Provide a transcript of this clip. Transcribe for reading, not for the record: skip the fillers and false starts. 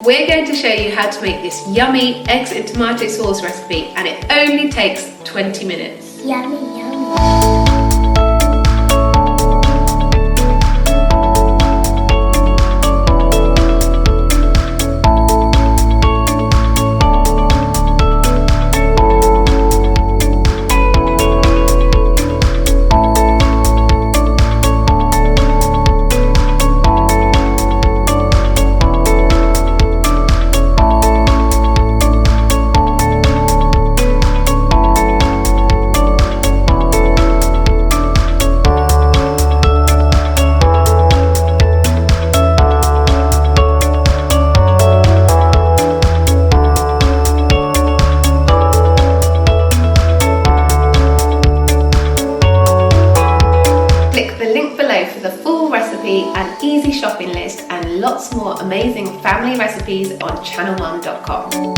We're going to show you how to make this yummy eggs and tomato sauce recipe, and it only takes 20 minutes. Yummy, yummy. Click the link below for the full recipe and easy shopping list and lots more amazing family recipes on channelmum.com.